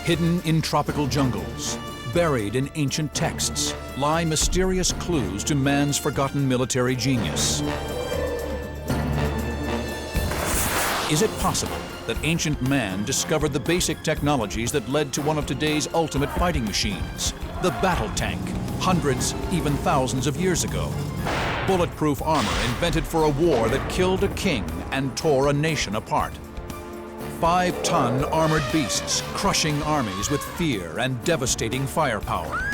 Hidden in tropical jungles, buried in ancient texts, lie mysterious clues to man's forgotten military genius. Is it possible that ancient man discovered the basic technologies that led to one of today's ultimate fighting machines, the battle tank, hundreds, even thousands of years ago? Bulletproof armor invented for a war that killed a king and tore a nation apart. 5-ton armored beasts crushing armies with fear and devastating firepower.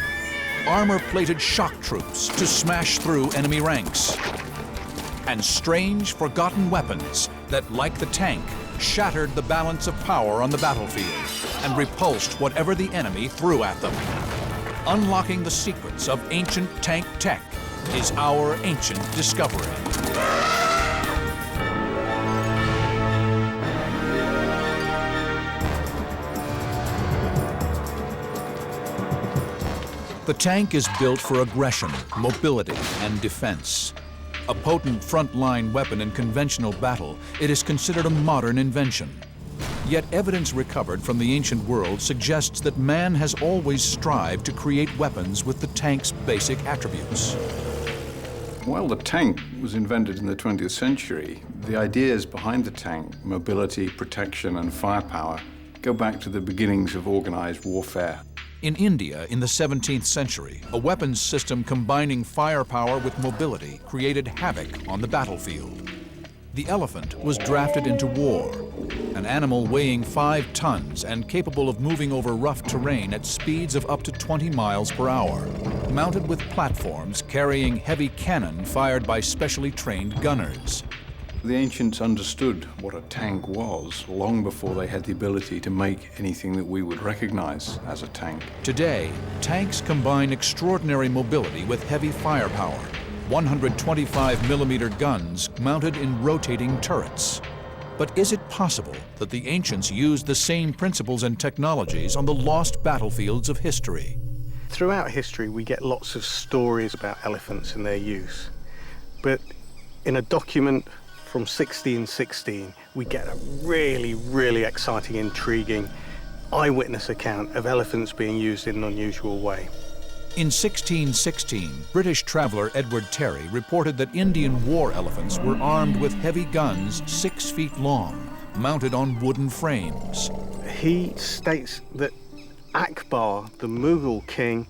Armor-plated shock troops to smash through enemy ranks. And strange, forgotten weapons that, like the tank, shattered the balance of power on the battlefield and repulsed whatever the enemy threw at them. Unlocking the secrets of ancient tank tech is our ancient discovery. The tank is built for aggression, mobility, and defense. A potent front-line weapon in conventional battle, it is considered a modern invention. Yet evidence recovered from the ancient world suggests that man has always strived to create weapons with the tank's basic attributes. Well, the tank was invented in the 20th century. The ideas behind the tank, mobility, protection, and firepower, go back to the beginnings of organized warfare. In India, in the 17th century, a weapons system combining firepower with mobility created havoc on the battlefield. The elephant was drafted into war, an animal weighing 5 tons and capable of moving over rough terrain at speeds of up to 20 miles per hour, mounted with platforms carrying heavy cannon fired by specially trained gunners. The ancients understood what a tank was long before they had the ability to make anything that we would recognize as a tank. Today, tanks combine extraordinary mobility with heavy firepower, 125mm guns mounted in rotating turrets. But is it possible that the ancients used the same principles and technologies on the lost battlefields of history? Throughout history, we get lots of stories about elephants and their use. But in a document from 1616, we get a really exciting, intriguing eyewitness account of elephants being used in an unusual way. In 1616, British traveler Edward Terry reported that Indian war elephants were armed with heavy guns 6 feet long, mounted on wooden frames. He states that Akbar, the Mughal king,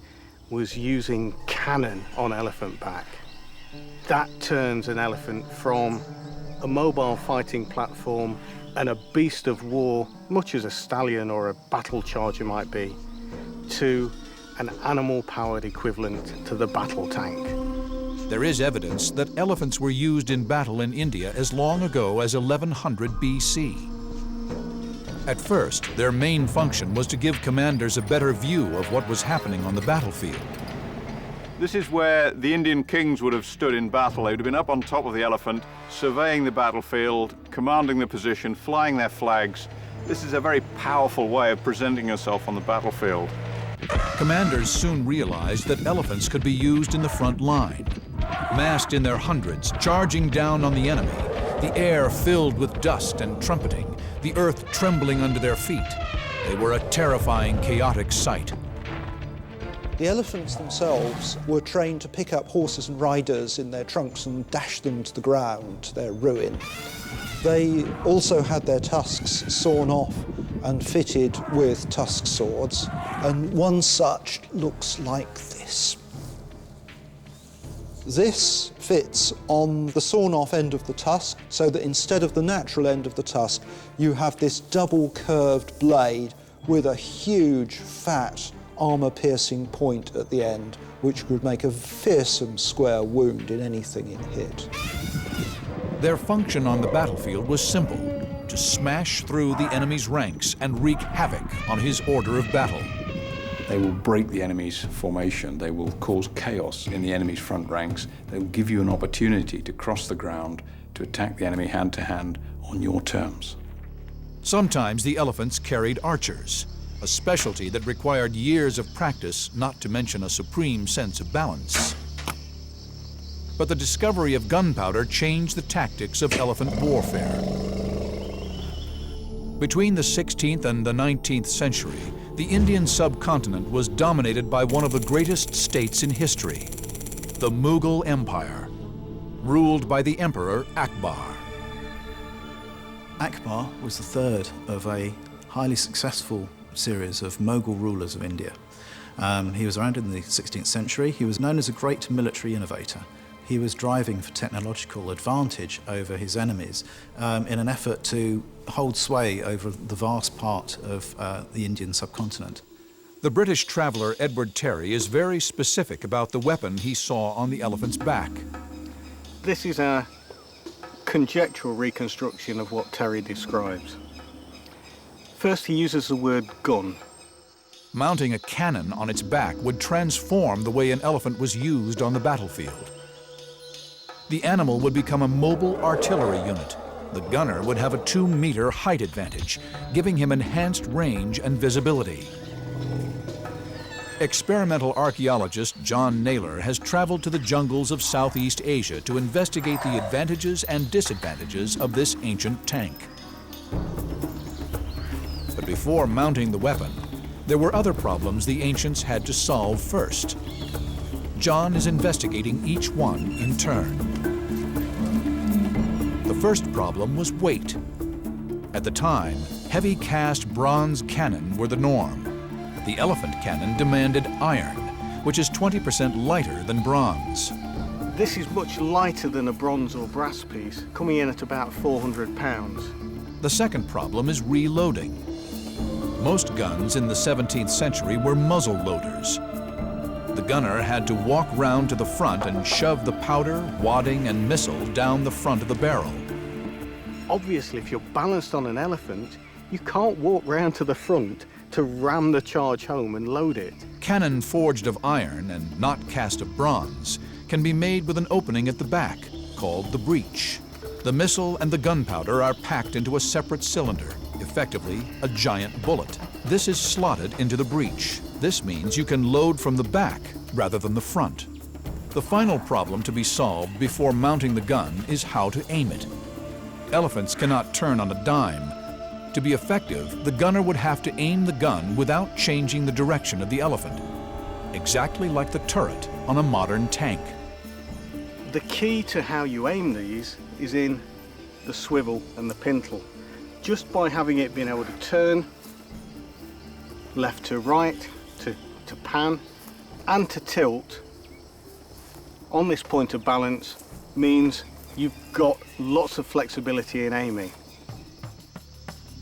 was using cannon on elephant back. That turns an elephant from a mobile fighting platform and a beast of war, much as a stallion or a battle charger might be, to an animal-powered equivalent to the battle tank. There is evidence that elephants were used in battle in India as long ago as 1100 BC. At first, their main function was to give commanders a better view of what was happening on the battlefield. This is where the Indian kings would have stood in battle. They would have been up on top of the elephant, surveying the battlefield, commanding the position, flying their flags. This is a very powerful way of presenting yourself on the battlefield. Commanders soon realized that elephants could be used in the front line. Massed in their hundreds, charging down on the enemy, the air filled with dust and trumpeting, the earth trembling under their feet. They were a terrifying, chaotic sight. The elephants themselves were trained to pick up horses and riders in their trunks and dash them to the ground, to their ruin. They also had their tusks sawn off and fitted with tusk swords, and one such looks like this. This fits on the sawn-off end of the tusk, so that instead of the natural end of the tusk, you have this double-curved blade with a huge, fat, armor-piercing point at the end, which would make a fearsome square wound in anything it hit. Their function on the battlefield was simple: to smash through the enemy's ranks and wreak havoc on his order of battle. They will break the enemy's formation. They will cause chaos in the enemy's front ranks. They will give you an opportunity to cross the ground, to attack the enemy hand to hand on your terms. Sometimes the elephants carried archers, a specialty that required years of practice, not to mention a supreme sense of balance. But the discovery of gunpowder changed the tactics of elephant warfare. Between the 16th and the 19th century, the The Indian subcontinent was dominated by one of the greatest states in history, the Mughal Empire, ruled by the Emperor Akbar. Akbar was the third of a highly successful series of Mughal rulers of India. He was around in the 16th century. He was known as a great military innovator. He was driving for technological advantage over his enemies in an effort to hold sway over the vast part of the Indian subcontinent. The British traveler Edward Terry is very specific about the weapon he saw on the elephant's back. This is a conjectural reconstruction of what Terry describes. First, he uses the word gun. Mounting a cannon on its back would transform the way an elephant was used on the battlefield. The animal would become a mobile artillery unit. The gunner would have a 2-meter height advantage, giving him enhanced range and visibility. Experimental archaeologist John Naylor has traveled to the jungles of Southeast Asia to investigate the advantages and disadvantages of this ancient tank. But before mounting the weapon, there were other problems the ancients had to solve first. John is investigating each one in turn. The first problem was weight. At the time, heavy cast bronze cannon were the norm. The elephant cannon demanded iron, which is 20% lighter than bronze. This is much lighter than a bronze or brass piece, coming in at about 400 pounds. The second problem is reloading. Most guns in the 17th century were muzzle loaders. The gunner had to walk round to the front and shove the powder, wadding, and missile down the front of the barrel. Obviously, if you're balanced on an elephant, you can't walk round to the front to ram the charge home and load it. Cannon forged of iron and not cast of bronze can be made with an opening at the back, called the breech. The missile and the gunpowder are packed into a separate cylinder, effectively a giant bullet. This is slotted into the breech. This means you can load from the back rather than the front. The final problem to be solved before mounting the gun is how to aim it. Elephants cannot turn on a dime. To be effective, the gunner would have to aim the gun without changing the direction of the elephant, exactly like the turret on a modern tank. The key to how you aim these is in the swivel and the pintle. Just by having it being able to turn left to right, to pan, and to tilt on this point of balance means you've got lots of flexibility in aiming.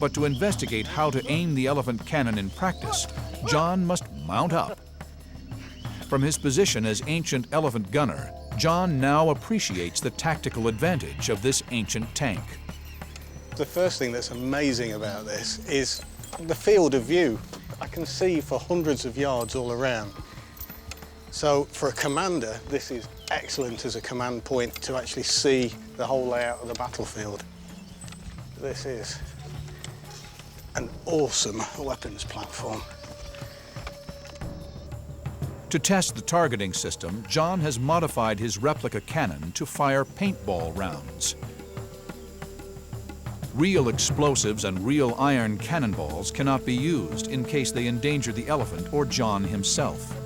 But to investigate how to aim the elephant cannon in practice, John must mount up. From his position as ancient elephant gunner, John now appreciates the tactical advantage of this ancient tank. The first thing that's amazing about this is the field of view. I can see for hundreds of yards all around. So for a commander, this is excellent as a command point to actually see the whole layout of the battlefield. This is an awesome weapons platform. To test the targeting system, John has modified his replica cannon to fire paintball rounds. Real explosives and real iron cannonballs cannot be used in case they endanger the elephant or John himself.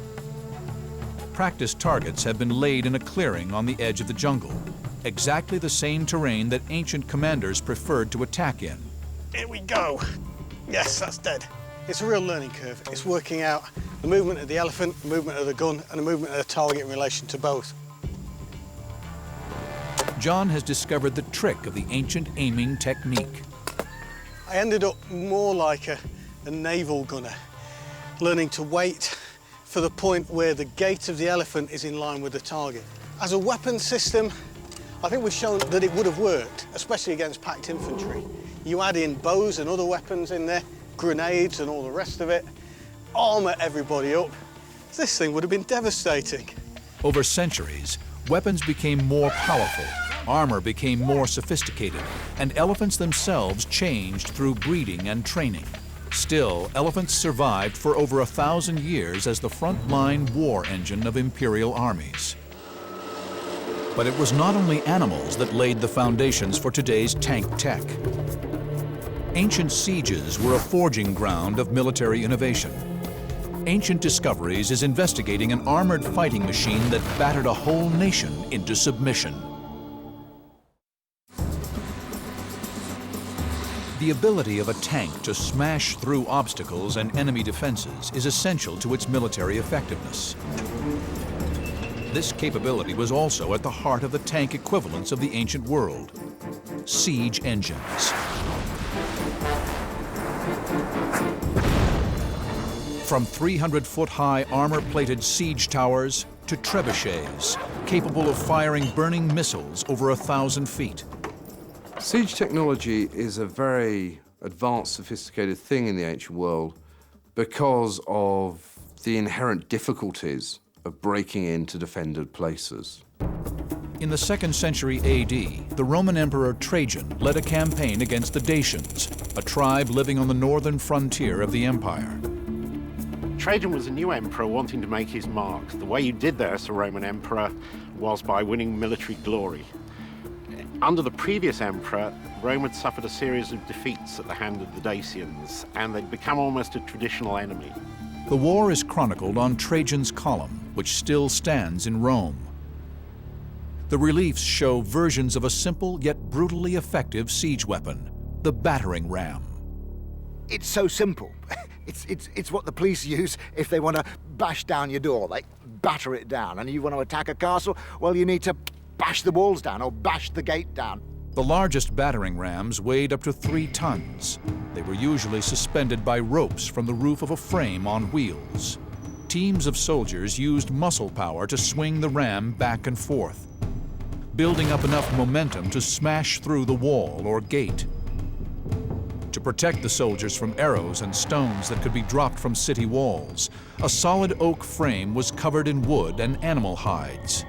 Practice targets have been laid in a clearing on the edge of the jungle, exactly the same terrain that ancient commanders preferred to attack in. Here we go. Yes, that's dead. It's a real learning curve. It's working out the movement of the elephant, the movement of the gun, and the movement of the target in relation to both. John has discovered the trick of the ancient aiming technique. I ended up more like a naval gunner, learning to wait for the point where the gait of the elephant is in line with the target. As a weapon system, I think we've shown that it would have worked, especially against packed infantry. You add in bows and other weapons in there, grenades and all the rest of it, armour everybody up. This thing would have been devastating. Over centuries, weapons became more powerful, armor became more sophisticated, and elephants themselves changed through breeding and training. Still, elephants survived for over 1,000 years as the front-line war engine of imperial armies. But it was not only animals that laid the foundations for today's tank tech. Ancient sieges were a forging ground of military innovation. Ancient Discoveries is investigating an armored fighting machine that battered a whole nation into submission. The ability of a tank to smash through obstacles and enemy defenses is essential to its military effectiveness. This capability was also at the heart of the tank equivalents of the ancient world: siege engines. From 300-foot-high armor-plated siege towers to trebuchets, capable of firing burning missiles over 1,000 feet. Siege technology is a very advanced, sophisticated thing in the ancient world because of the inherent difficulties of breaking into defended places. In the 2nd century AD, the Roman Emperor Trajan led a campaign against the Dacians, a tribe living on the northern frontier of the empire. Trajan was a new emperor wanting to make his mark. The way you did that as a Roman emperor was by winning military glory. Under the previous emperor, Rome had suffered a series of defeats at the hand of the Dacians, and they'd become almost a traditional enemy. The war is chronicled on Trajan's Column, which still stands in Rome. The reliefs show versions of a simple yet brutally effective siege weapon, the battering ram. It's so simple. It's what the police use if they want to bash down your door, like batter it down. And you want to attack a castle, well, you need to bash the walls down or bash the gate down. The largest battering rams weighed up to 3 tons. They were usually suspended by ropes from the roof of a frame on wheels. Teams of soldiers used muscle power to swing the ram back and forth, building up enough momentum to smash through the wall or gate. To protect the soldiers from arrows and stones that could be dropped from city walls, a solid oak frame was covered in wood and animal hides.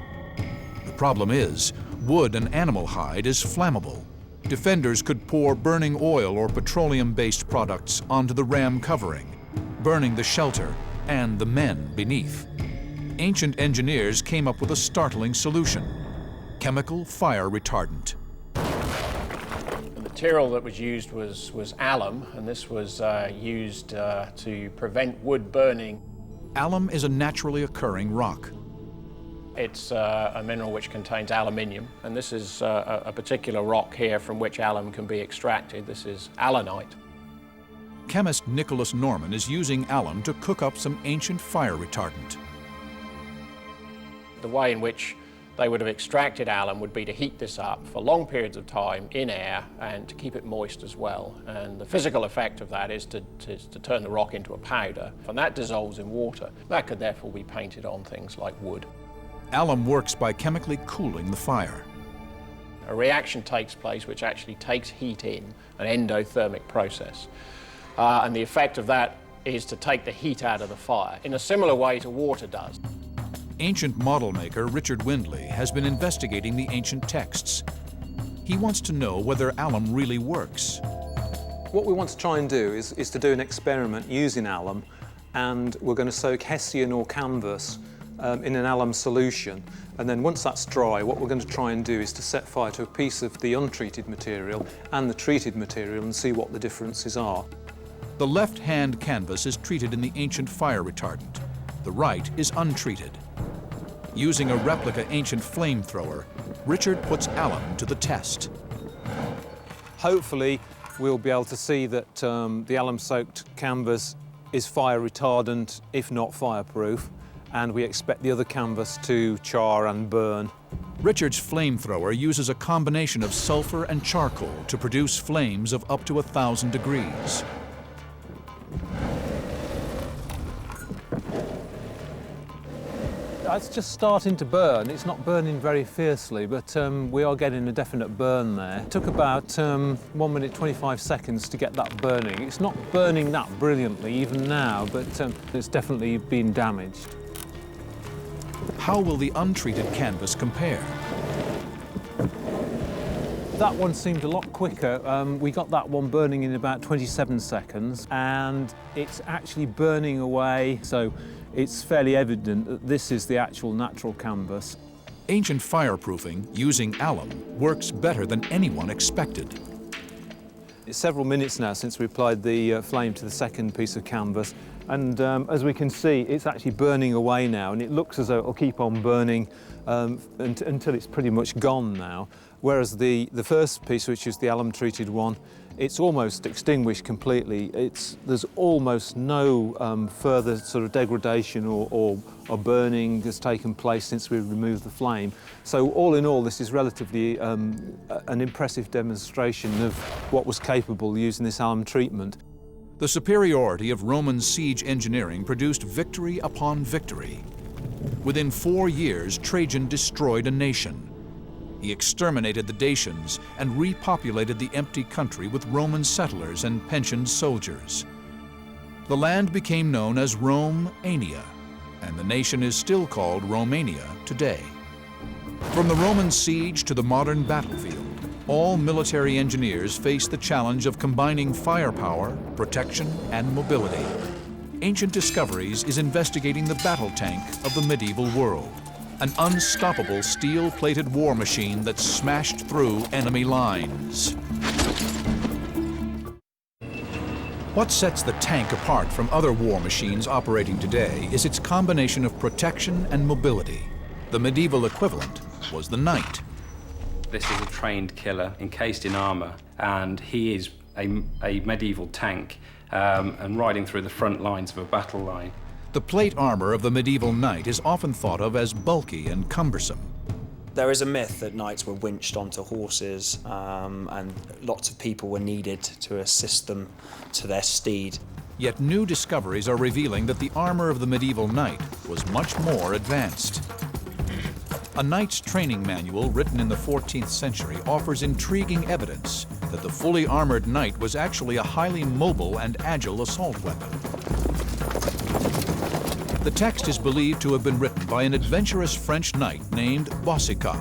The problem is, wood and animal hide is flammable. Defenders could pour burning oil or petroleum-based products onto the ram covering, burning the shelter and the men beneath. Ancient engineers came up with a startling solution: chemical fire retardant. The material that was used was alum, and this was used to prevent wood burning. Alum is a naturally occurring rock. It's a mineral which contains aluminium, and this is a particular rock here from which alum can be extracted. This is alunite. Chemist Nicholas Norman is using alum to cook up some ancient fire retardant. The way in which they would have extracted alum would be to heat this up for long periods of time in air and to keep it moist as well. And the physical effect of that is to turn the rock into a powder, and that dissolves in water. That could therefore be painted on things like wood. Alum works by chemically cooling the fire. A reaction takes place which actually takes heat in, an endothermic process. And the effect of that is to take the heat out of the fire in a similar way to water does. Ancient model maker Richard Windley has been investigating the ancient texts. He wants to know whether alum really works. What we want to try and do is to do an experiment using alum, and we're going to soak hessian or canvas in an alum solution, and then once that's dry, what we're going to try and do is to set fire to a piece of the untreated material and the treated material and see what the differences are. The left-hand canvas is treated in the ancient fire retardant. The right is untreated. Using a replica ancient flamethrower, Richard puts alum to the test. Hopefully, we'll be able to see that the alum-soaked canvas is fire retardant, if not fireproof, and we expect the other canvas to char and burn. Richard's flamethrower uses a combination of sulfur and charcoal to produce flames of up to 1,000 degrees. It's just starting to burn. It's not burning very fiercely, but we are getting a definite burn there. It took about 1 minute 25 seconds to get that burning. It's not burning that brilliantly even now, but it's definitely been damaged. How will the untreated canvas compare? That one seemed a lot quicker. We got that one burning in about 27 seconds, and it's actually burning away, so it's fairly evident that this is the actual natural canvas. Ancient fireproofing using alum works better than anyone expected. It's several minutes now since we applied the flame to the second piece of canvas, and as we can see, it's actually burning away now, and it looks as though it'll keep on burning until it's pretty much gone now. Whereas the first piece, which is the alum-treated one, it's almost extinguished completely. There's almost no further sort of degradation or burning has taken place since we removed the flame. So all in all, this is relatively an impressive demonstration of what was capable using this alum treatment. The superiority of Roman siege engineering produced victory upon victory. Within 4 years, Trajan destroyed a nation. He exterminated the Dacians and repopulated the empty country with Roman settlers and pensioned soldiers. The land became known as Rome-ania, and the nation is still called Romania today. From the Roman siege to the modern battlefield, all military engineers face the challenge of combining firepower, protection, and mobility. Ancient Discoveries is investigating the battle tank of the medieval world, an unstoppable steel-plated war machine that smashed through enemy lines. What sets the tank apart from other war machines operating today is its combination of protection and mobility. The medieval equivalent was the knight. This is a trained killer encased in armor, and he is a medieval tank and riding through the front lines of a battle line. The plate armor of the medieval knight is often thought of as bulky and cumbersome. There is a myth that knights were winched onto horses and lots of people were needed to assist them to their steed. Yet new discoveries are revealing that the armor of the medieval knight was much more advanced. A knight's training manual written in the 14th century offers intriguing evidence that the fully armored knight was actually a highly mobile and agile assault weapon. The text is believed to have been written by an adventurous French knight named Boucicaut.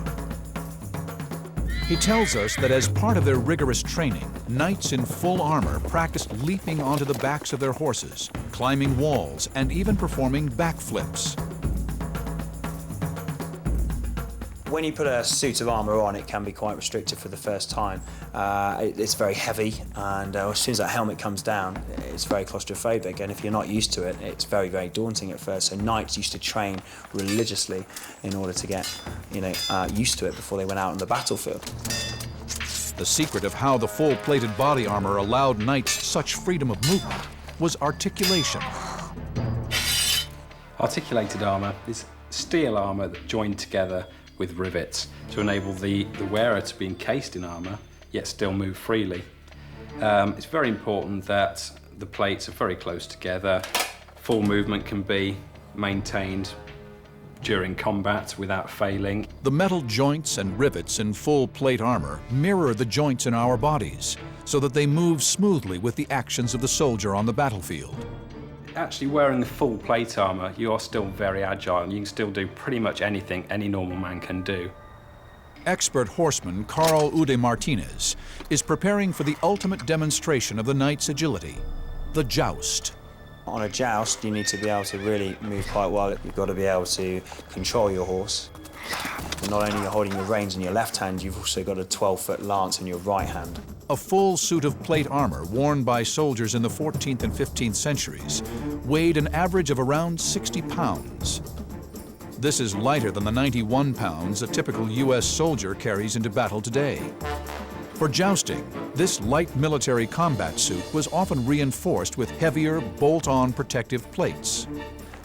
He tells us that as part of their rigorous training, knights in full armor practiced leaping onto the backs of their horses, climbing walls, and even performing backflips. When you put a suit of armour on, it can be quite restrictive for the first time. It's very heavy, and as soon as that helmet comes down, it's very claustrophobic, and if you're not used to it, it's very, very daunting at first. So knights used to train religiously in order to get, used to it before they went out on the battlefield. The secret of how the full-plated body armor allowed knights such freedom of movement was articulation. Articulated armor is steel armor that joined together with rivets to enable the wearer to be encased in armor, yet still move freely. It's very important that the plates are very close together. Full movement can be maintained during combat without failing. The metal joints and rivets in full plate armor mirror the joints in our bodies so that they move smoothly with the actions of the soldier on the battlefield. Actually, wearing the full plate armor, you are still very agile and you can still do pretty much anything any normal man can do. Expert horseman Carl Ude Martinez is preparing for the ultimate demonstration of the knight's agility, the joust. On a joust, you need to be able to really move quite well. You've got to be able to control your horse. And not only are you holding your reins in your left hand, you've also got a 12-foot lance in your right hand. A full suit of plate armor worn by soldiers in the 14th and 15th centuries weighed an average of around 60 pounds. This is lighter than the 91 pounds a typical U.S. soldier carries into battle today. For jousting, this light military combat suit was often reinforced with heavier, bolt-on protective plates.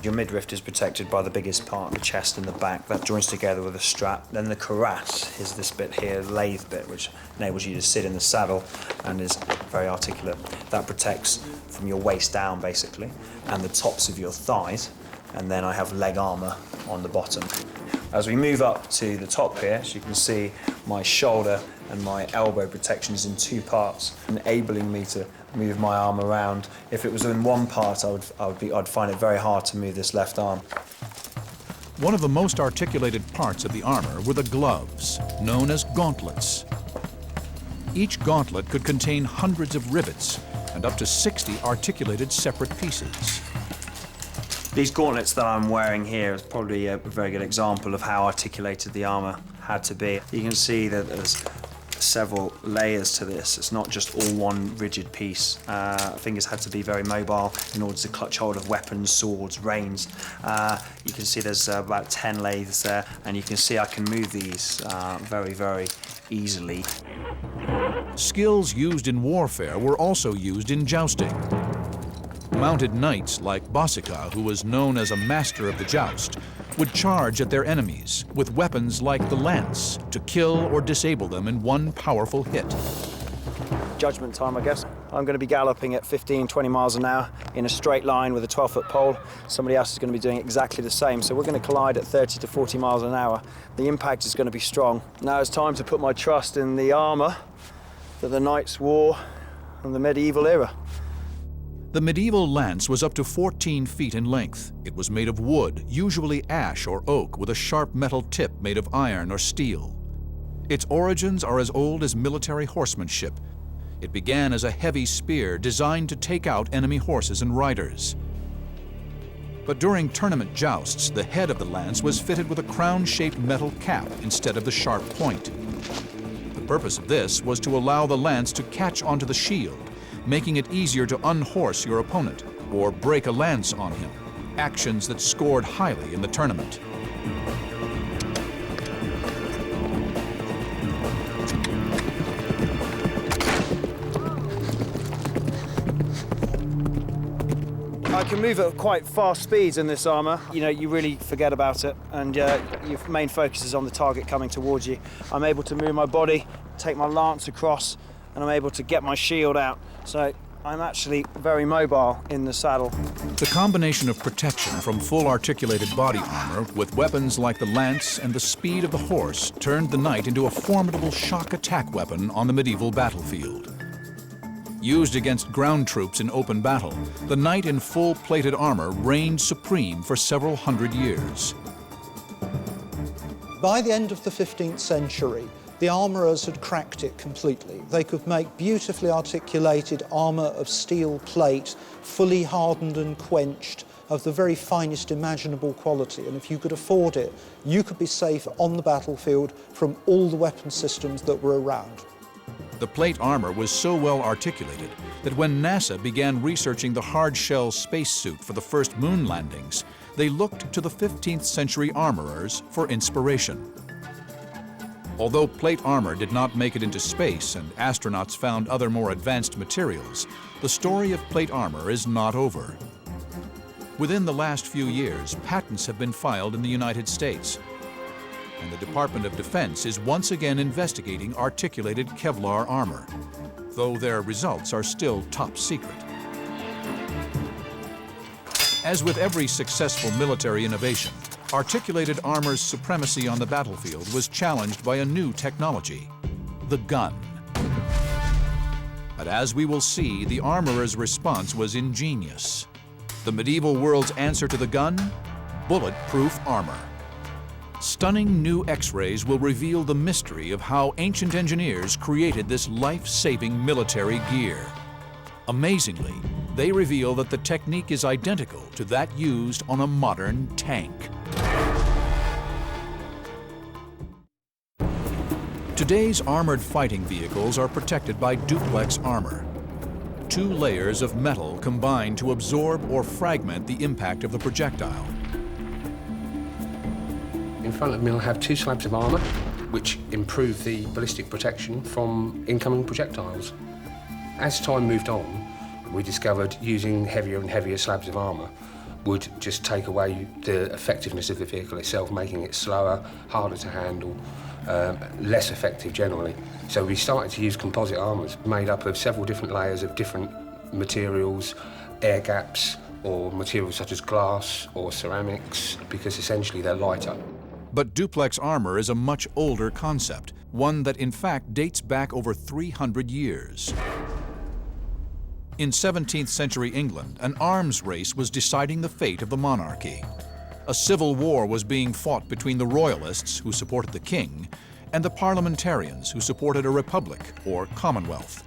Your midriff is protected by the biggest part, the chest and the back. That joins together with a strap. Then the cuirass is this bit here, the lathe bit, which enables you to sit in the saddle and is very articulate. That protects from your waist down, basically, and the tops of your thighs. And then I have leg armour on the bottom. As we move up to the top here, as you can see, my shoulder and my elbow protection is in two parts, enabling me to move my arm around. If it was in one part, I'd find it very hard to move this left arm. One of the most articulated parts of the armor were the gloves, known as gauntlets. Each gauntlet could contain hundreds of rivets and up to 60 articulated separate pieces. These gauntlets that I'm wearing here is probably a very good example of how articulated the armor had to be. You can see that there's several layers to this. It's not just all one rigid piece. Fingers had to be very mobile in order to clutch hold of weapons, swords, reins. You can see there's about 10 lathes there, and you can see I can move these very, very easily. Skills used in warfare were also used in jousting. Mounted knights like Bosika, who was known as a master of the joust, would charge at their enemies with weapons like the lance to kill or disable them in one powerful hit. Judgment time, I guess. I'm going to be galloping at 15, 20 miles an hour in a straight line with a 12-foot pole. Somebody else is going to be doing exactly the same. So we're going to collide at 30 to 40 miles an hour. The impact is going to be strong. Now it's time to put my trust in the armour that the knights wore in the medieval era. The medieval lance was up to 14 feet in length. It was made of wood, usually ash or oak, with a sharp metal tip made of iron or steel. Its origins are as old as military horsemanship. It began as a heavy spear designed to take out enemy horses and riders. But during tournament jousts, the head of the lance was fitted with a crown-shaped metal cap instead of the sharp point. The purpose of this was to allow the lance to catch onto the shield, making it easier to unhorse your opponent or break a lance on him, actions that scored highly in the tournament. I can move at quite fast speeds in this armour. You know, you really forget about it, and your main focus is on the target coming towards you. I'm able to move my body, take my lance across, and I'm able to get my shield out. So I'm actually very mobile in the saddle. The combination of protection from full articulated body armor with weapons like the lance and the speed of the horse turned the knight into a formidable shock attack weapon on the medieval battlefield. Used against ground troops in open battle, the knight in full-plated armor reigned supreme for several hundred years. By the end of the 15th century, the armourers had cracked it completely. They could make beautifully articulated armour of steel plate, fully hardened and quenched, of the very finest imaginable quality. And if you could afford it, you could be safe on the battlefield from all the weapon systems that were around. The plate armor was so well articulated that when NASA began researching the hard-shell spacesuit for the first moon landings, they looked to the 15th century armorers for inspiration. Although plate armor did not make it into space and astronauts found other more advanced materials, the story of plate armor is not over. Within the last few years, patents have been filed in the United States, and the Department of Defense is once again investigating articulated Kevlar armor, though their results are still top secret. As with every successful military innovation, articulated armor's supremacy on the battlefield was challenged by a new technology, the gun. But as we will see, the armorer's response was ingenious. The medieval world's answer to the gun? Bulletproof armor. Stunning new X-rays will reveal the mystery of how ancient engineers created this life-saving military gear. Amazingly, they reveal that the technique is identical to that used on a modern tank. Today's armored fighting vehicles are protected by duplex armor. 2 layers of metal combine to absorb or fragment the impact of the projectile. In front of me, I have 2 slabs of armour, which improve the ballistic protection from incoming projectiles. As time moved on, we discovered using heavier and heavier slabs of armour would just take away the effectiveness of the vehicle itself, making it slower, harder to handle, less effective generally. So we started to use composite armours made up of several different layers of different materials, air gaps, or materials such as glass or ceramics, because essentially they're lighter. But duplex armor is a much older concept, one that in fact dates back over 300 years. In 17th century England, an arms race was deciding the fate of the monarchy. A civil war was being fought between the royalists, who supported the king, and the parliamentarians, who supported a republic, or commonwealth.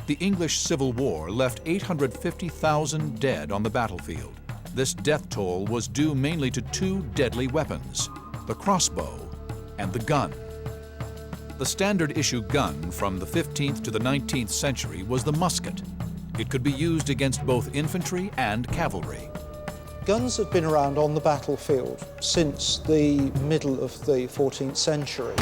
The English Civil War left 850,000 dead on the battlefield. This death toll was due mainly to 2 deadly weapons, the crossbow and the gun. The standard issue gun from the 15th to the 19th century was the musket. It could be used against both infantry and cavalry. Guns have been around on the battlefield since the middle of the 14th century.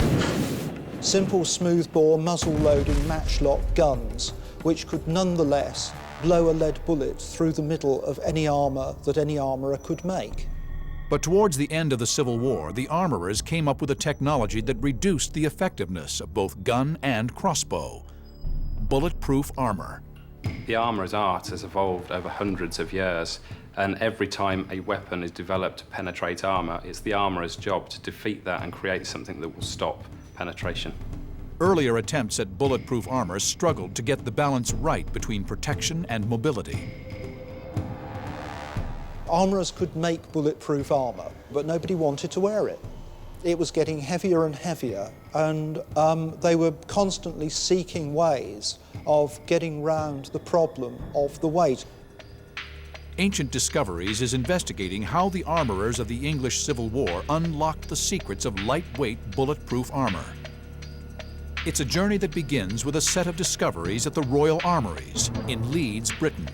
Simple smoothbore muzzle-loading matchlock guns which could nonetheless blow a lead bullet through the middle of any armour that any armourer could make. But towards the end of the Civil War, the armorers came up with a technology that reduced the effectiveness of both gun and crossbow: bulletproof armor. The armourer's art has evolved over hundreds of years, and every time a weapon is developed to penetrate armour, it's the armourer's job to defeat that and create something that will stop penetration. Earlier attempts at bulletproof armor struggled to get the balance right between protection and mobility. Armourers could make bulletproof armour, but nobody wanted to wear it. It was getting heavier and heavier, and they were constantly seeking ways of getting round the problem of the weight. Ancient Discoveries is investigating how the armorers of the English Civil War unlocked the secrets of lightweight bulletproof armor. It's a journey that begins with a set of discoveries at the Royal Armouries in Leeds, Britain.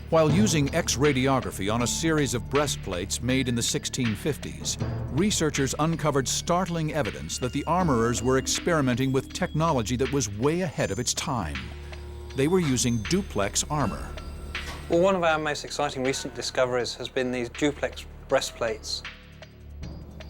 While using X-radiography on a series of breastplates made in the 1650s, researchers uncovered startling evidence that the armorers were experimenting with technology that was way ahead of its time. They were using duplex armor. Well, one of our most exciting recent discoveries has been these duplex breastplates.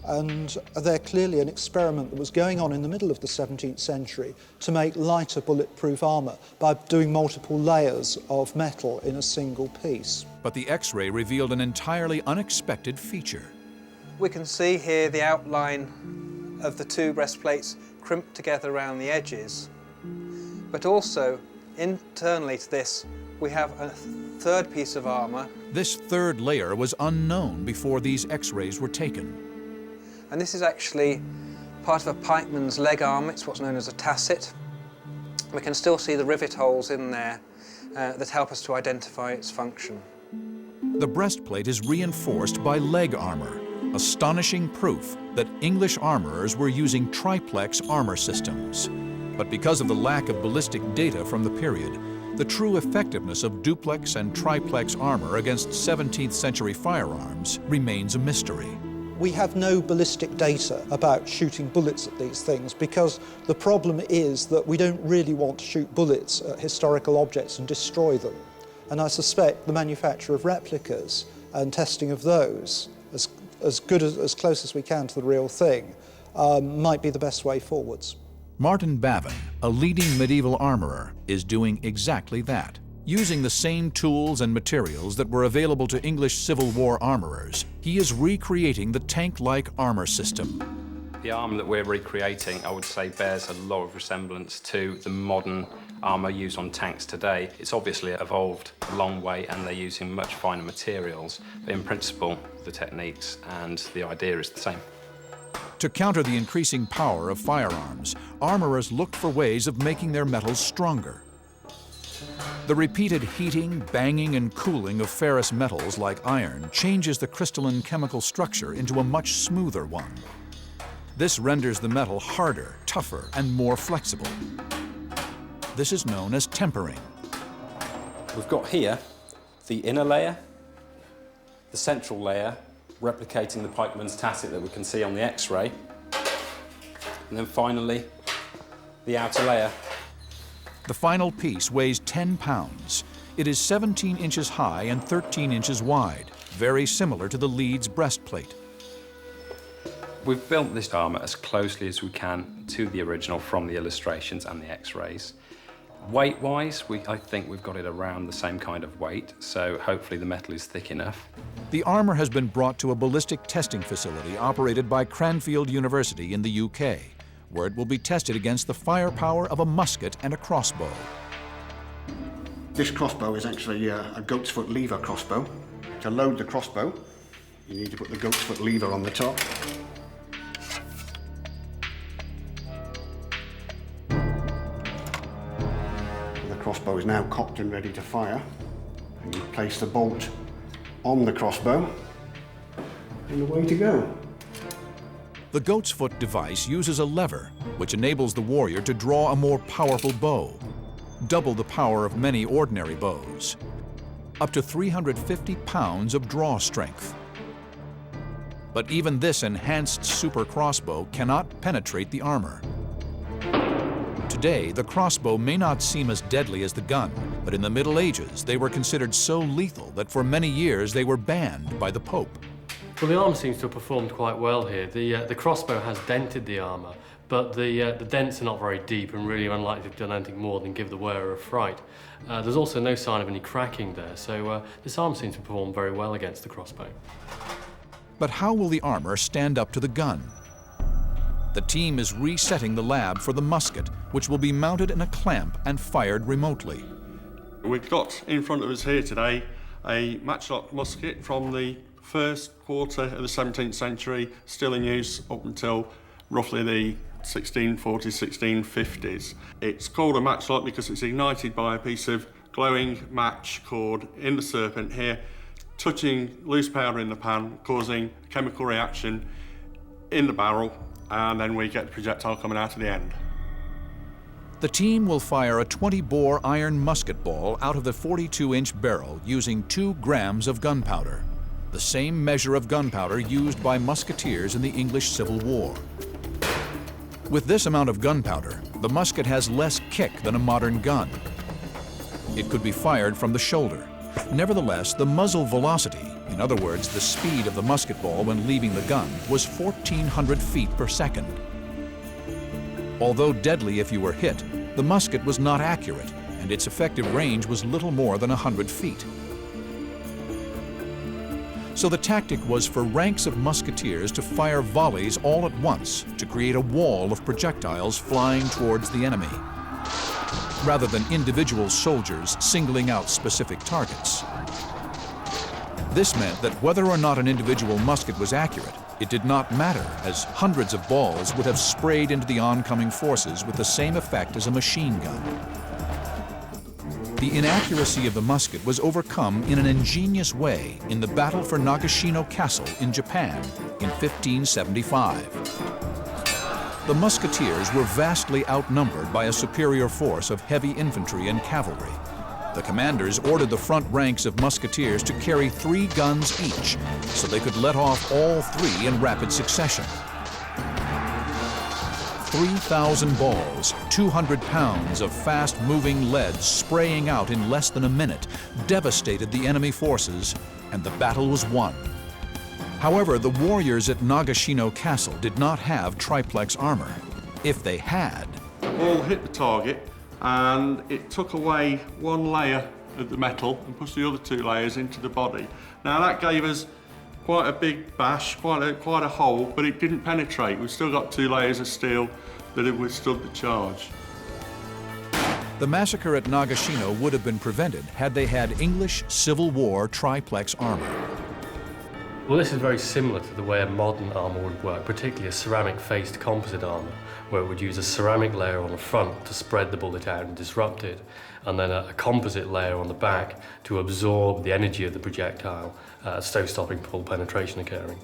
And they're clearly an experiment that was going on in the middle of the 17th century to make lighter bulletproof armour by doing multiple layers of metal in a single piece. But the X-ray revealed an entirely unexpected feature. We can see here the outline of the two breastplates crimped together around the edges. But also, internally to this, we have a third piece of armour. This third layer was unknown before these X-rays were taken. And this is actually part of a pikeman's leg arm. It's what's known as a tasset. We can still see the rivet holes in there that help us to identify its function. The breastplate is reinforced by leg armor, astonishing proof that English armorers were using triplex armor systems. But because of the lack of ballistic data from the period, the true effectiveness of duplex and triplex armor against 17th century firearms remains a mystery. We have no ballistic data about shooting bullets at these things because the problem is that we don't really want to shoot bullets at historical objects and destroy them. And I suspect the manufacture of replicas and testing of those, as close as we can to the real thing, might be the best way forwards. Martin Bavin, a leading medieval armorer, is doing exactly that. Using the same tools and materials that were available to English Civil War armorers, he is recreating the tank-like armor system. The armour that we're recreating, I would say, bears a lot of resemblance to the modern armour used on tanks today. It's obviously evolved a long way and they're using much finer materials, but in principle, the techniques and the idea is the same. To counter the increasing power of firearms, armorers looked for ways of making their metals stronger. The repeated heating, banging, and cooling of ferrous metals like iron changes the crystalline chemical structure into a much smoother one. This renders the metal harder, tougher, and more flexible. This is known as tempering. We've got here the inner layer, the central layer, replicating the pikeman's tasset that we can see on the X-ray, and then finally the outer layer. The final piece weighs 10 pounds. It is 17 inches high and 13 inches wide, very similar to the Leeds breastplate. We've built this armour as closely as we can to the original from the illustrations and the X-rays. Weight-wise, I think we've got it around the same kind of weight, so hopefully the metal is thick enough. The armour has been brought to a ballistic testing facility operated by Cranfield University in the UK, where it will be tested against the firepower of a musket and a crossbow. This crossbow is actually a goat's foot lever crossbow. To load the crossbow, you need to put the goat's foot lever on the top. The crossbow is now cocked and ready to fire. And you place the bolt on the crossbow, and away to go. The goat's foot device uses a lever, which enables the warrior to draw a more powerful bow, double the power of many ordinary bows, up to 350 pounds of draw strength. But even this enhanced super crossbow cannot penetrate the armor. Today, the crossbow may not seem as deadly as the gun, but in the Middle Ages, they were considered so lethal that for many years they were banned by the Pope. Well, the armour seems to have performed quite well here. The crossbow has dented the armour, but the dents are not very deep and really unlikely to have done anything more than give the wearer a fright. There's also no sign of any cracking there, so this armour seems to perform very well against the crossbow. But how will the armour stand up to the gun? The team is resetting the lab for the musket, which will be mounted in a clamp and fired remotely. We've got in front of us here today a matchlock musket from the first quarter of the 17th century, still in use up until roughly the 1640s, 1650s. It's called a matchlock because it's ignited by a piece of glowing match cord in the serpent here, touching loose powder in the pan, causing a chemical reaction in the barrel, and then we get the projectile coming out of the end. The team will fire a 20-bore iron musket ball out of the 42-inch barrel using 2 grams of gunpowder, the same measure of gunpowder used by musketeers in the English Civil War. With this amount of gunpowder, the musket has less kick than a modern gun. It could be fired from the shoulder. Nevertheless, the muzzle velocity, in other words, the speed of the musket ball when leaving the gun, was 1,400 feet per second. Although deadly if you were hit, the musket was not accurate, and its effective range was little more than 100 feet. So the tactic was for ranks of musketeers to fire volleys all at once to create a wall of projectiles flying towards the enemy, rather than individual soldiers singling out specific targets. This meant that whether or not an individual musket was accurate, it did not matter, as hundreds of balls would have sprayed into the oncoming forces with the same effect as a machine gun. The inaccuracy of the musket was overcome in an ingenious way in the battle for Nagashino Castle in Japan in 1575. The musketeers were vastly outnumbered by a superior force of heavy infantry and cavalry. The commanders ordered the front ranks of musketeers to carry 3 guns each, so they could let off all 3 in rapid succession. 3,000 balls, 200 pounds of fast-moving lead spraying out in less than a minute, devastated the enemy forces, and the battle was won. However, the warriors at Nagashino Castle did not have triplex armor. If they had... The ball hit the target, and it took away 1 layer of the metal and pushed the other 2 layers into the body. Now that gave us quite a big bash, quite a hole, but it didn't penetrate. We've still got 2 layers of steel that have withstood the charge. The massacre at Nagashino would have been prevented had they had English Civil War triplex armor. Well, this is very similar to the way a modern armour would work, particularly a ceramic-faced composite armour, where it would use a ceramic layer on the front to spread the bullet out and disrupt it, and then a composite layer on the back to absorb the energy of the projectile, so stopping full penetration occurring.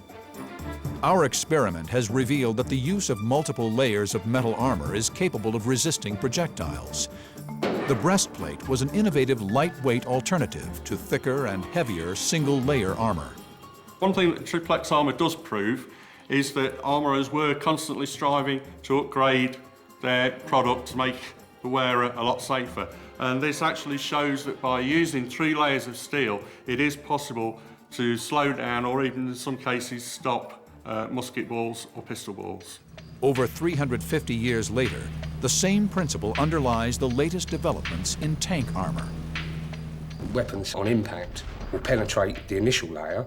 Our experiment has revealed that the use of multiple layers of metal armor is capable of resisting projectiles. The breastplate was an innovative lightweight alternative to thicker and heavier single-layer armor. One thing that triplex armour does prove is that armourers were constantly striving to upgrade their product to make the wearer a lot safer. And this actually shows that by using 3 layers of steel, it is possible to slow down or even in some cases stop musket balls or pistol balls. Over 350 years later, the same principle underlies the latest developments in tank armor. Weapons on impact will penetrate the initial layer,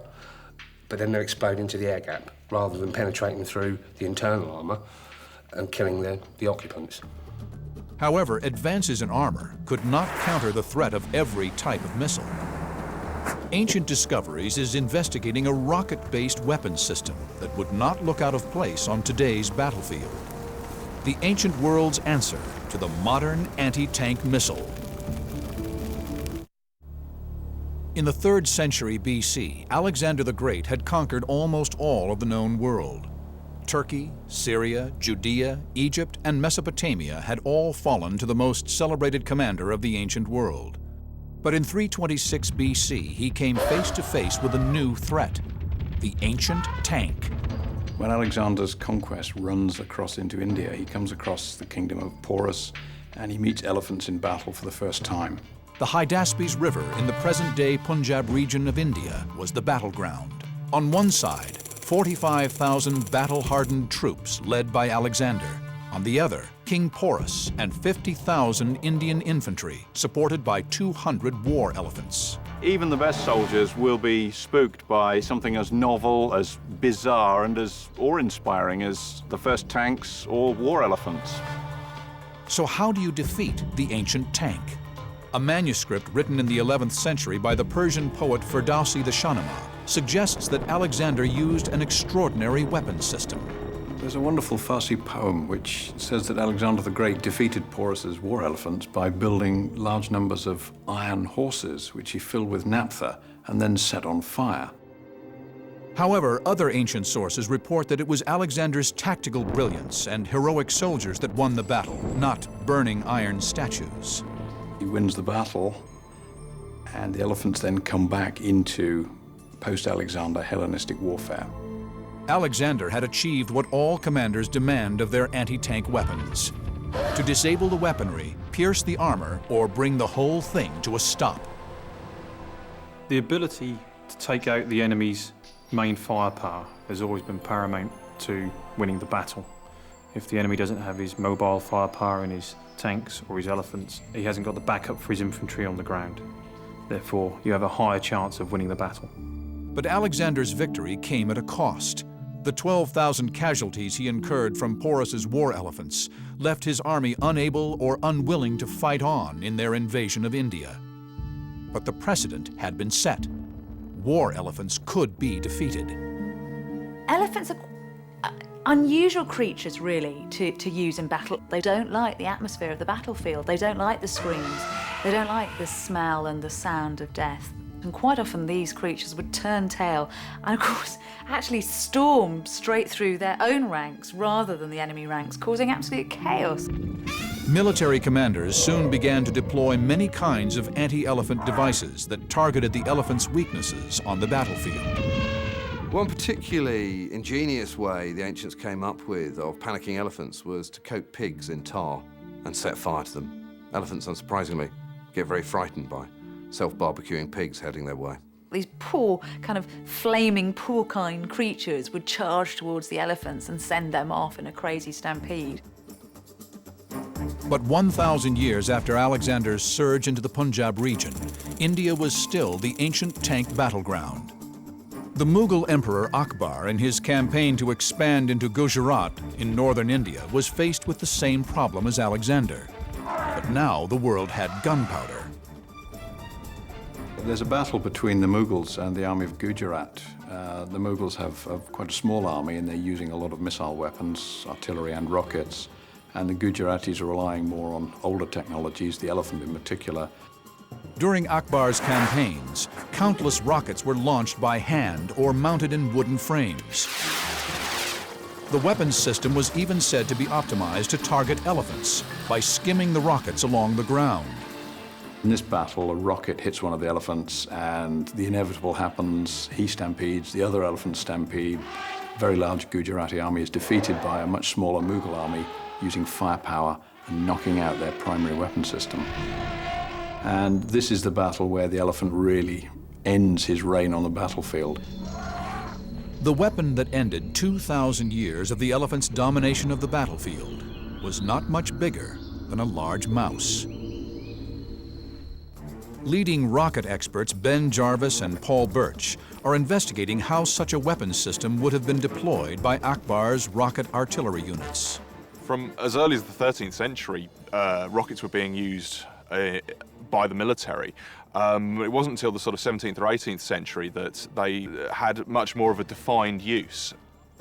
but then they'll explode into the air gap, rather than penetrating through the internal armour and killing the occupants. However, advances in armor could not counter the threat of every type of missile. Ancient Discoveries is investigating a rocket-based weapons system that would not look out of place on today's battlefield. The ancient world's answer to the modern anti-tank missile. In the 3rd century BC, Alexander the Great had conquered almost all of the known world. Turkey, Syria, Judea, Egypt, and Mesopotamia had all fallen to the most celebrated commander of the ancient world. But in 326 BC, he came face to face with a new threat, the ancient tank. When Alexander's conquest runs across into India, he comes across the kingdom of Porus, and he meets elephants in battle for the first time. The Hydaspes River in the present-day Punjab region of India was the battleground. On one side, 45,000 battle-hardened troops led by Alexander. On the other, King Porus and 50,000 Indian infantry, supported by 200 war elephants. Even the best soldiers will be spooked by something as novel, as bizarre, and as awe-inspiring as the first tanks or war elephants. So how do you defeat the ancient tank? A manuscript written in the 11th century by the Persian poet Ferdowsi the Shahnameh suggests that Alexander used an extraordinary weapon system. There's a wonderful Farsi poem which says that Alexander the Great defeated Porus's war elephants by building large numbers of iron horses, which he filled with naphtha and then set on fire. However, other ancient sources report that it was Alexander's tactical brilliance and heroic soldiers that won the battle, not burning iron statues. He wins the battle, and the elephants then come back into post-Alexander Hellenistic warfare. Alexander had achieved what all commanders demand of their anti-tank weapons: to disable the weaponry, pierce the armor, or bring the whole thing to a stop. The ability to take out the enemy's main firepower has always been paramount to winning the battle. If the enemy doesn't have his mobile firepower in his tanks or his elephants, he hasn't got the backup for his infantry on the ground. Therefore, you have a higher chance of winning the battle. But Alexander's victory came at a cost. The 12,000 casualties he incurred from Porus's war elephants left his army unable or unwilling to fight on in their invasion of India. But the precedent had been set. War elephants could be defeated. Elephants are unusual creatures, really, to use in battle. They don't like the atmosphere of the battlefield. They don't like the screams. They don't like the smell and the sound of death. And quite often these creatures would turn tail and, of course, actually storm straight through their own ranks rather than the enemy ranks, causing absolute chaos. Military commanders soon began to deploy many kinds of anti-elephant devices that targeted the elephant's weaknesses on the battlefield. One particularly ingenious way the ancients came up with of panicking elephants was to coat pigs in tar and set fire to them. Elephants, unsurprisingly, get very frightened by self-barbecuing pigs heading their way. These poor, kind of flaming porcine creatures would charge towards the elephants and send them off in a crazy stampede. But 1,000 years after Alexander's surge into the Punjab region, India was still the ancient tank battleground. The Mughal Emperor Akbar, in his campaign to expand into Gujarat in northern India, was faced with the same problem as Alexander. But now the world had gunpowder. There's a battle between the Mughals and the army of Gujarat. The Mughals have quite a small army, and they're using a lot of missile weapons, artillery and rockets. And the Gujaratis are relying more on older technologies, the elephant in particular. During Akbar's campaigns, countless rockets were launched by hand or mounted in wooden frames. The weapons system was even said to be optimized to target elephants by skimming the rockets along the ground. In this battle, a rocket hits one of the elephants, and the inevitable happens. He stampedes, the other elephants stampede. A very large Gujarati army is defeated by a much smaller Mughal army using firepower and knocking out their primary weapon system. And this is the battle where the elephant really ends his reign on the battlefield. The weapon that ended 2,000 years of the elephant's domination of the battlefield was not much bigger than a large mouse. Leading rocket experts Ben Jarvis and Paul Birch are investigating how such a weapons system would have been deployed by Akbar's rocket artillery units. From as early as the 13th century, rockets were being used by the military. It wasn't until the sort of 17th or 18th century that they had much more of a defined use.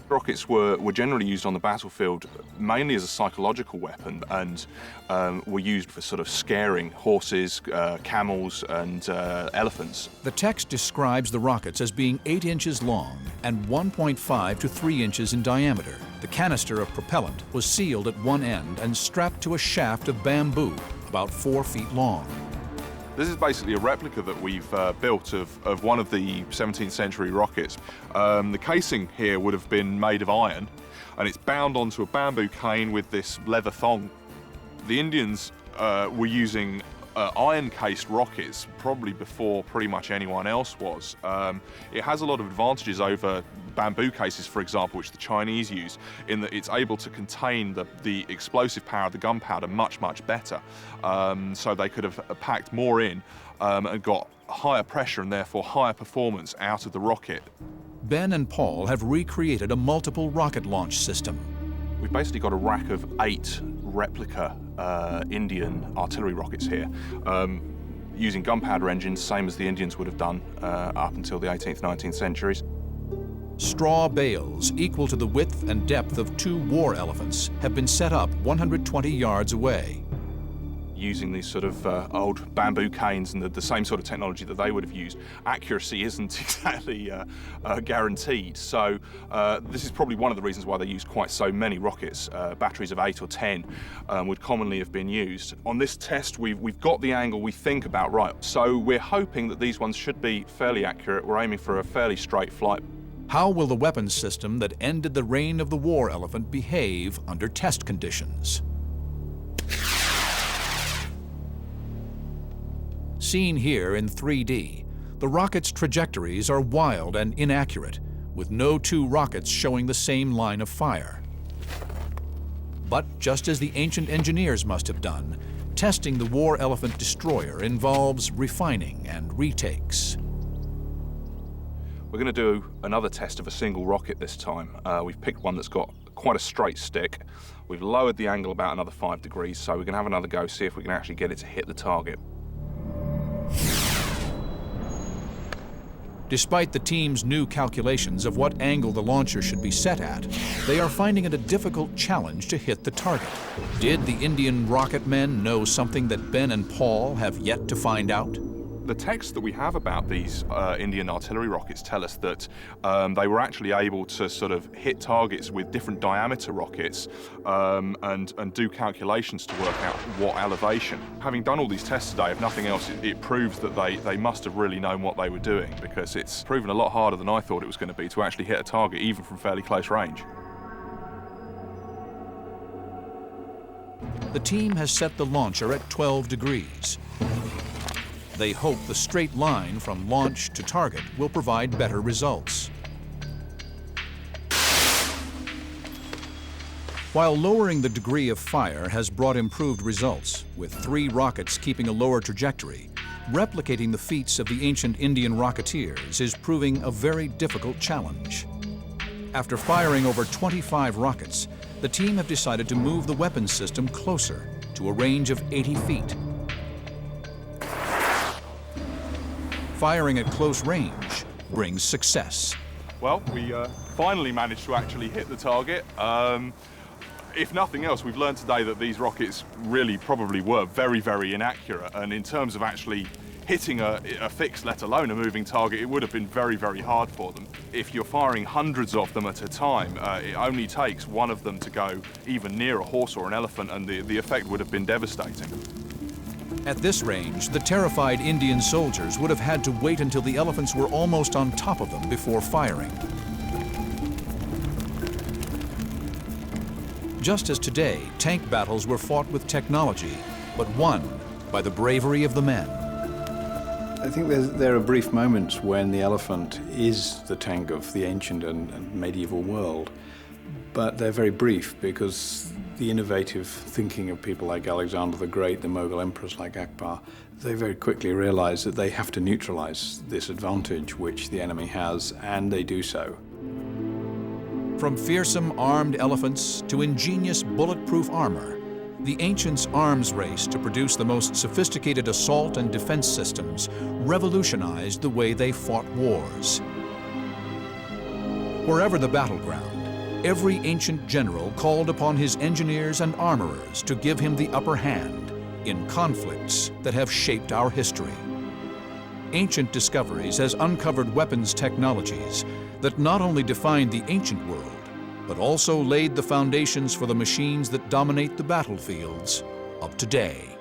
Rockets were generally used on the battlefield mainly as a psychological weapon, and were used for sort of scaring horses, camels and elephants. The text describes the rockets as being 8 inches long and 1.5 to 3 inches in diameter, The canister of propellant was sealed at one end and strapped to a shaft of bamboo about 4 feet long. This is basically a replica that we've built of one of the 17th century rockets. The casing here would have been made of iron, and it's bound onto a bamboo cane with this leather thong. The Indians were using iron-cased rockets probably before pretty much anyone else was. It has a lot of advantages over bamboo cases, for example, which the Chinese use, in that it's able to contain the explosive power of the gunpowder much, much better. So they could have packed more in and got higher pressure and therefore higher performance out of the rocket. Ben and Paul have recreated a multiple rocket launch system. We've basically got a rack of 8 replica Indian artillery rockets here, using gunpowder engines, same as the Indians would have done up until the 18th, 19th centuries. Straw bales equal to the width and depth of 2 war elephants have been set up 120 yards away. Using these sort of old bamboo canes and the same sort of technology that they would have used, accuracy isn't exactly guaranteed. So this is probably one of the reasons why they use quite so many rockets. Batteries of 8 or 10 would commonly have been used. On this test, we've got the angle we think about right. So we're hoping that these ones should be fairly accurate. We're aiming for a fairly straight flight. How will the weapons system that ended the reign of the war elephant behave under test conditions? Seen here in 3D, the rocket's trajectories are wild and inaccurate, with no 2 rockets showing the same line of fire. But just as the ancient engineers must have done, testing the war elephant destroyer involves refining and retakes. We're going to do another test of a single rocket this time. We've picked one that's got quite a straight stick. We've lowered the angle about another 5 degrees, so we're going to have another go, see if we can actually get it to hit the target. Despite the team's new calculations of what angle the launcher should be set at, they are finding it a difficult challenge to hit the target. Did the Indian rocket men know something that Ben and Paul have yet to find out? The texts that we have about these Indian artillery rockets tell us that they were actually able to sort of hit targets with different diameter rockets and do calculations to work out what elevation. Having done all these tests today, if nothing else, it proves that they must have really known what they were doing, because it's proven a lot harder than I thought it was going to be to actually hit a target, even from fairly close range. The team has set the launcher at 12 degrees. They hope the straight line from launch to target will provide better results. While lowering the degree of fire has brought improved results, with 3 rockets keeping a lower trajectory, replicating the feats of the ancient Indian rocketeers is proving a very difficult challenge. After firing over 25 rockets, the team have decided to move the weapons system closer to a range of 80 feet. Firing at close range brings success. Well, we finally managed to actually hit the target. If nothing else, we've learned today that these rockets really probably were very, very inaccurate. And in terms of actually hitting a fixed, let alone a moving target, it would have been very, very hard for them. If you're firing hundreds of them at a time, it only takes one of them to go even near a horse or an elephant, and the effect would have been devastating. At this range, the terrified Indian soldiers would have had to wait until the elephants were almost on top of them before firing. Just as today, tank battles were fought with technology, but won by the bravery of the men. I think there are brief moments when the elephant is the tank of the ancient and medieval world, but they're very brief because the innovative thinking of people like Alexander the Great, the Mughal emperors like Akbar, they very quickly realize that they have to neutralize this advantage which the enemy has, and they do so. From fearsome armed elephants to ingenious bulletproof armor, the ancients' arms race to produce the most sophisticated assault and defense systems revolutionized the way they fought wars. Wherever the battleground, every ancient general called upon his engineers and armorers to give him the upper hand in conflicts that have shaped our history. Ancient Discoveries has uncovered weapons technologies that not only defined the ancient world, but also laid the foundations for the machines that dominate the battlefields of today.